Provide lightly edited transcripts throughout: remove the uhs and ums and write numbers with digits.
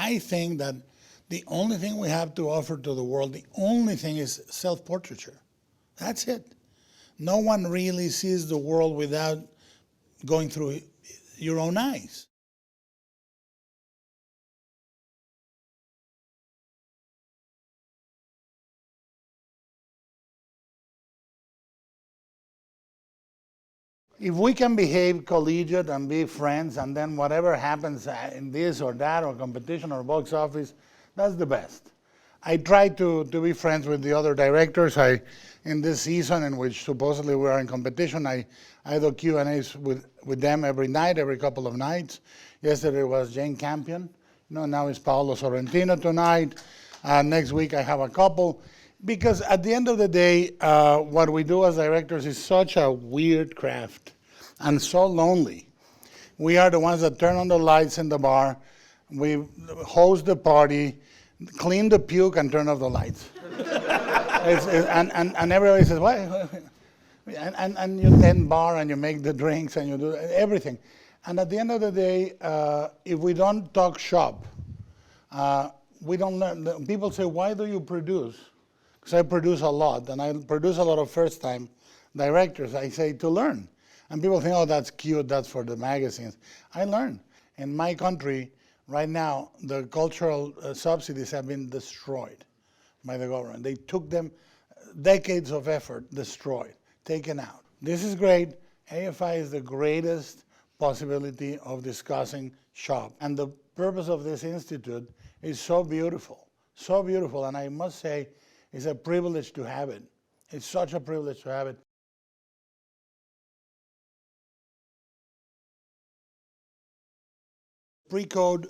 I think that the only thing we have to offer to the world, the only thing is self-portraiture. That's it. No one really sees the world without going through your own eyes. If we can behave collegiate and be friends, and then whatever happens in this or that or competition or box office, that's the best. I try to be friends with the other directors. In this season in which supposedly we are in competition, I do Q&As with them every night, every couple of nights. Yesterday was Jane Campion. Now it's Paolo Sorrentino tonight. Next week I have a couple. Because at the end of the day, what we do as directors is such a weird craft and so lonely. We are the ones that turn on the lights in the bar, we host the party, clean the puke, and turn off the lights. And everybody says, what? And you tend bar and you make the drinks and you do everything. And at the end of the day, if we don't talk shop, we don't learn. People say, why do you produce? Because I produce a lot, and I produce a lot of first-time directors. I say to learn. And people think, oh, that's cute, that's for the magazines. I learn. In my country, right now, the cultural subsidies have been destroyed by the government. They took them, decades of effort, destroyed, taken out. This is great. AFI is the greatest possibility of discussing shop. And the purpose of this institute is so beautiful, and I must say, it's a privilege to have it. It's such a privilege to have it. Pre-code,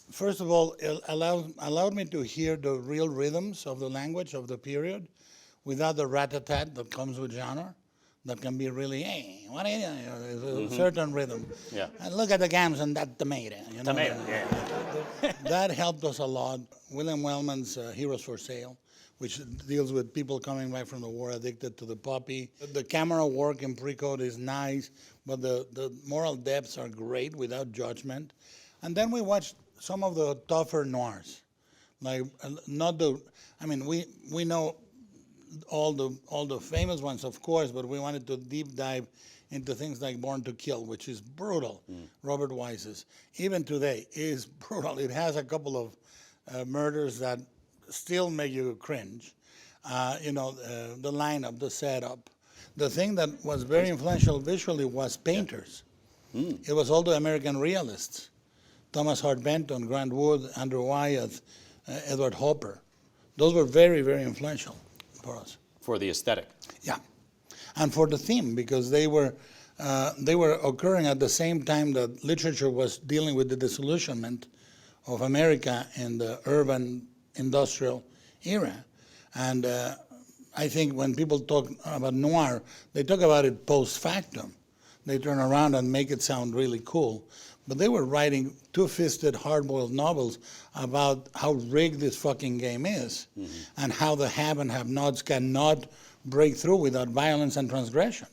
first of all, allowed me to hear the real rhythms of the language of the period without the rat-a-tat that comes with genre. That can be really, hey, what is it? A certain rhythm. Yeah. And look at the gams and that tomato. Tomato, yeah. That helped us a lot. William Wellman's Heroes for Sale, which deals with people coming back from the war addicted to the poppy. The camera work in pre-code is nice, but the moral depths are great without judgment. And then we watched some of the tougher noirs. Like, not the, I mean, we know all the famous ones, of course, but we wanted to deep dive into things like Born to Kill, which is brutal. Robert Wise's. Even today, is brutal. It has a couple of murders that still make you cringe. The lineup, the setup. The thing that was very influential visually was painters. It was all the American realists. Thomas Hart Benton, Grant Wood, Andrew Wyeth, Edward Hopper. Those were very, very influential for us. For the aesthetic. Yeah, and for the theme, because they were occurring at the same time that literature was dealing with the disillusionment of America in the urban industrial era. And I think when people talk about noir, they talk about it post factum. They turn around and make it sound really cool. But they were writing two-fisted, hard-boiled novels about how rigged this fucking game is, and how the have and have-nots cannot break through without violence and transgression.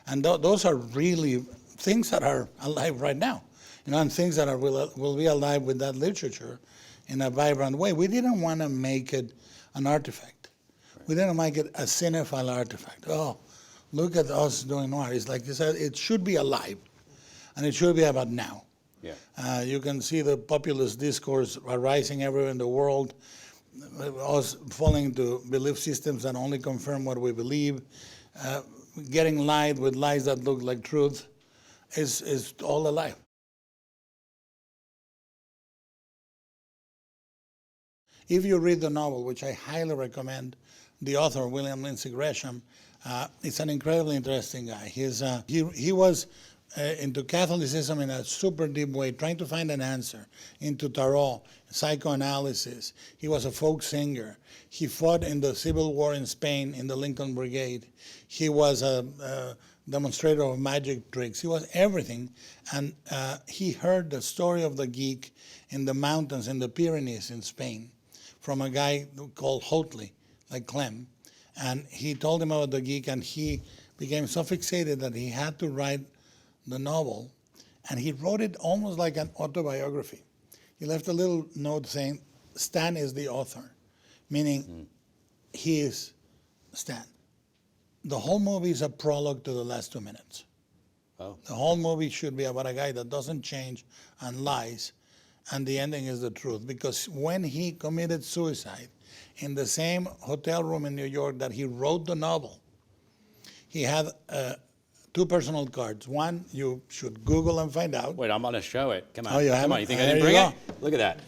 And those are really things that are alive right now, and things that will be alive with that literature in a vibrant way. We didn't want to make it an artifact. We didn't make it a cinephile artifact. Oh, look at us doing noir. It's like you said, it should be alive. And it should be about now. Yeah. You can see the populist discourse arising everywhere in the world, us falling into belief systems that only confirm what we believe, getting lied with lies that look like truth, is all alive. If you read the novel, which I highly recommend, the author, William Lindsay Gresham, it's an incredibly interesting guy. He was into Catholicism in a super deep way, trying to find an answer into tarot, psychoanalysis. He was a folk singer. He fought in the Civil War in Spain in the Lincoln Brigade. He was a demonstrator of magic tricks. He was everything. And he heard the story of the geek in the mountains in the Pyrenees in Spain from a guy called Hotley, like Clem. And he told him about the geek, and he became so fixated that he had to write the novel, and he wrote it almost like an autobiography. he left a little note saying, Stan is the author, meaning he is Stan. The whole movie is a prologue to the last 2 minutes. Oh. The whole movie should be about a guy that doesn't change and lies, and the ending is the truth. Because when he committed suicide in the same hotel room in New York that he wrote the novel, he had 2 personal cards. One, you should Google and find out. Wait, I'm going to show it. Come on. Oh, you have Come on. it? You think I There didn't you bring go. it? Look at that.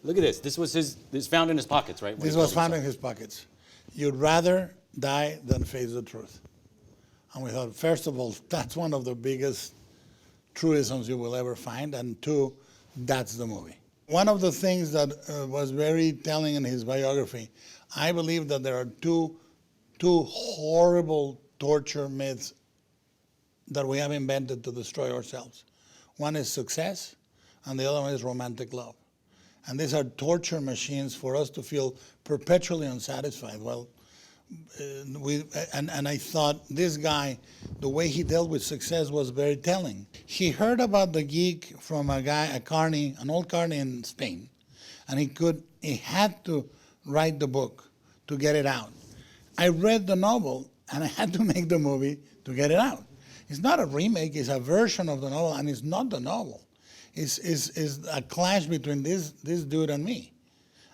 Look at this. This was found in his pockets, right? When This he was killed found in himself. his pockets. You'd rather die than face the truth. And we thought, first of all, that's one of the biggest truisms you will ever find, and 2, that's the movie. One of the things that was very telling in his biography, I believe that there are two horrible torture myths that we have invented to destroy ourselves. One is success, and the other one is romantic love. And these are torture machines for us to feel perpetually unsatisfied. Well, and I thought this guy, the way he dealt with success was very telling. He heard about the geek from a guy, an old carny in Spain, and he had to write the book to get it out. I read the novel, and I had to make the movie to get it out. It's not a remake, it's a version of the novel, and it's not the novel. It's a clash between this dude and me.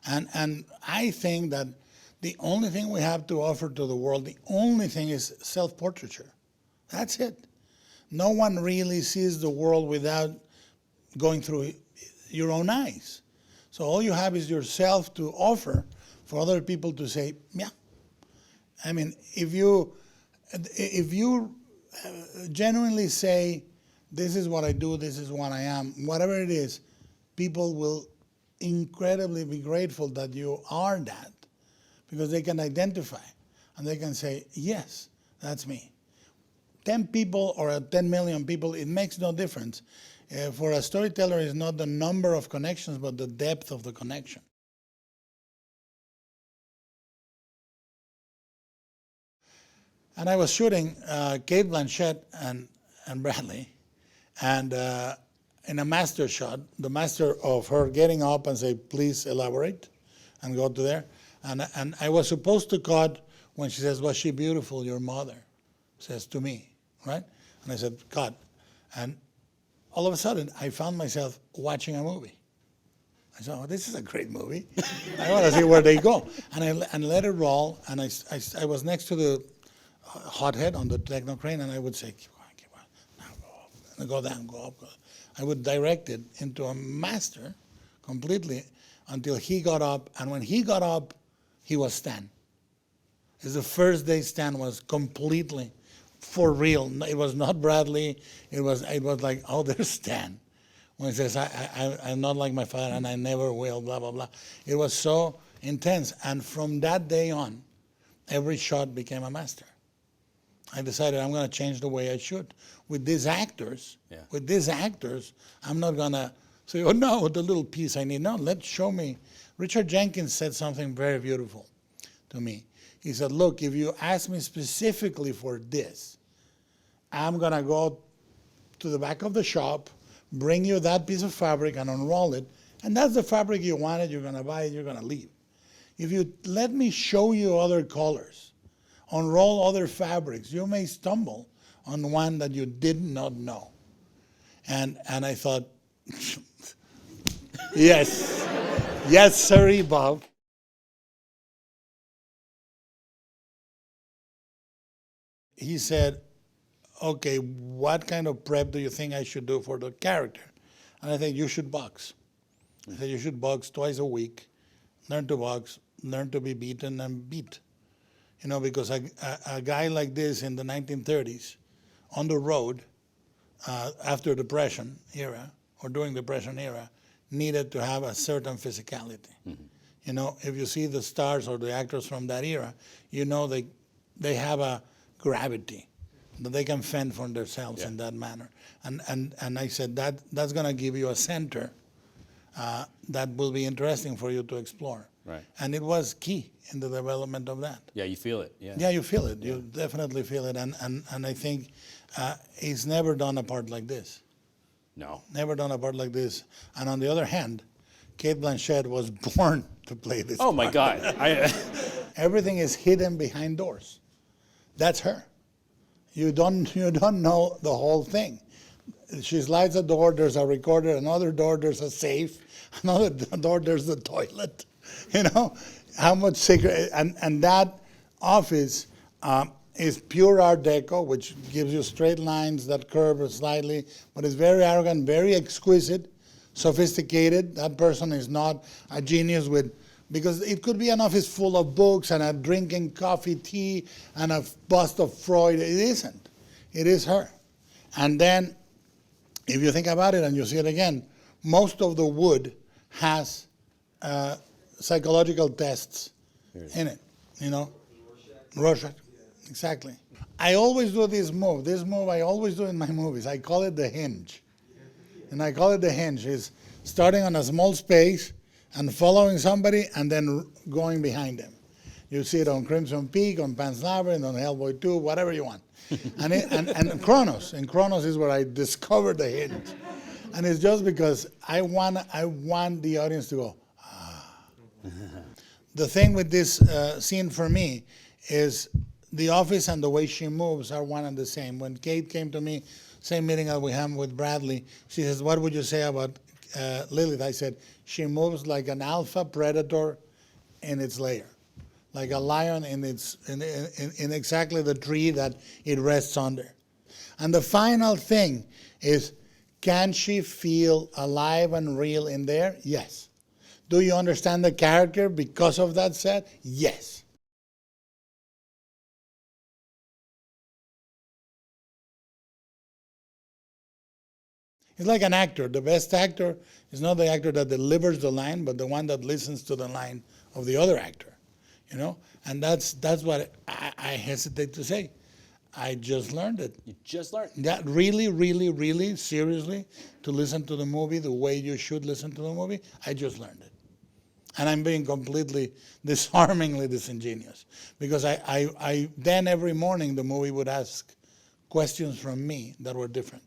And I think that the only thing we have to offer to the world, the only thing is self-portraiture. That's it. No one really sees the world without going through your own eyes. So all you have is yourself to offer for other people to say, yeah. I mean, if you genuinely say, this is what I do, this is what I am, whatever it is, people will incredibly be grateful that you are that, because they can identify and they can say, yes, that's me. 10 people or 10 million people, it makes no difference. For a storyteller, it's not the number of connections, but the depth of the connection. And I was shooting Cate Blanchett and Bradley, and in a master shot, the master of her getting up and say, please elaborate, and go to there. And I was supposed to cut when she says, was she beautiful, your mother? Says to me, right? And I said, cut. And all of a sudden, I found myself watching a movie. I said, oh, this is a great movie. I want to see where they go. And I let it roll, and I was next to the hothead on the techno crane, and I would say, keep going, now go up, and go down, go up. I would direct it into a master completely until he got up, and when he got up, he was Stan. It's the first day Stan was completely for real. It was not Bradley. It was like, oh, there's Stan. When he says, I'm not like my father and I never will, blah, blah, blah. It was so intense. And from that day on, every shot became a master. I decided I'm going to change the way I shoot. With these actors, I'm not going to say, oh, no, the little piece I need. No, let's show me. Richard Jenkins said something very beautiful to me. He said, look, if you ask me specifically for this, I'm going to go to the back of the shop, bring you that piece of fabric and unroll it, and that's the fabric you wanted, you're going to buy it, you're going to leave. If you let me show you other colors, unroll other fabrics, you may stumble on one that you did not know. And I thought, yes, yes, sirree, Bob. He said, okay, what kind of prep do you think I should do for the character? And I think you should box. I said, you should box twice a week, learn to box, learn to be beaten and beat. You know, because a guy like this in the 1930s, on the road, after Depression era, or during Depression era, needed to have a certain physicality. Mm-hmm. You know, if you see the stars or the actors from that era, you know they have a gravity, that they can fend for themselves in that manner. And I said, that's going to give you a center that will be interesting for you to explore. Right. And it was key in the development of that. Yeah, you feel it. Yeah, yeah, you feel it. Yeah. You definitely feel it. And I think he's never done a part like this. No. Never done a part like this. And on the other hand, Cate Blanchett was born to play this Oh my part. God. Everything is hidden behind doors. That's her. You don't know the whole thing. She slides a door, there's a recorder, another door, there's a safe, another door, there's the toilet. You know, how much secret, and that office is pure Art Deco, which gives you straight lines that curve slightly, but it's very arrogant, very exquisite, sophisticated. That person is not a genius because it could be an office full of books and a drinking coffee, tea, and a bust of Freud. It isn't. It is her. And then, if you think about it and you see it again, most of the wood has psychological tests in it, you know? Rorschach, exactly. I always do this move. This move I always do in my movies. I call it the hinge. And I call it the hinge. It's starting on a small space and following somebody and then going behind them. You see it on Crimson Peak, on Pan's Labyrinth, on Hellboy 2, whatever you want. And Kronos. And Kronos is where I discovered the hinge. And it's just because I want the audience to go, ah. The thing with this scene for me is the office and the way she moves are one and the same. When Cate came to me, same meeting that we had with Bradley, she says, what would you say about Lilith? I said, she moves like an alpha predator in its lair, like a lion in exactly the tree that it rests under. And the final thing is, can she feel alive and real in there? Yes. Do you understand the character because of that set? Yes. It's like an actor. The best actor is not the actor that delivers the line, but the one that listens to the line of the other actor, you know? And that's what I hesitate to say. I just learned it. You just learned. Yeah, really, really, really, seriously, to listen to the movie the way you should listen to the movie, I just learned it. And I'm being completely disarmingly disingenuous. Because I then every morning the movie would ask questions from me that were different.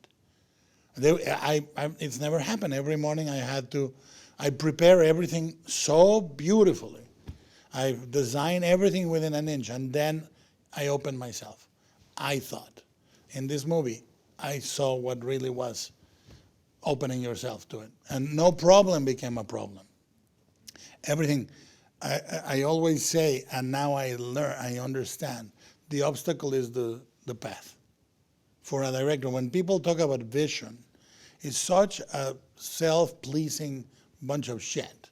It's never happened. Every morning I prepare everything so beautifully. I design everything within an inch, and then I open myself. I thought. In this movie, I saw what really was opening yourself to it. And no problem became a problem. Everything, I always say, and now I understand, the obstacle is the path. For a director, when people talk about vision, it's such a self-pleasing bunch of shit.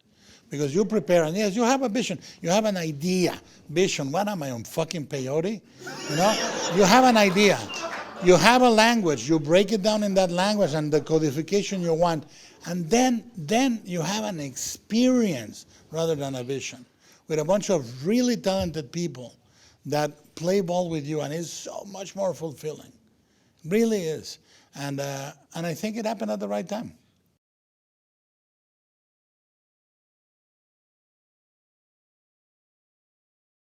Because you prepare, and yes, you have a vision. You have an idea. Vision, what am I, on fucking peyote? You know? You have an idea. You have a language. You break it down in that language and the codification you want. And then you have an experience rather than a vision. With a bunch of really talented people that play ball with you, and it's so much more fulfilling. Really is. And I think it happened at the right time.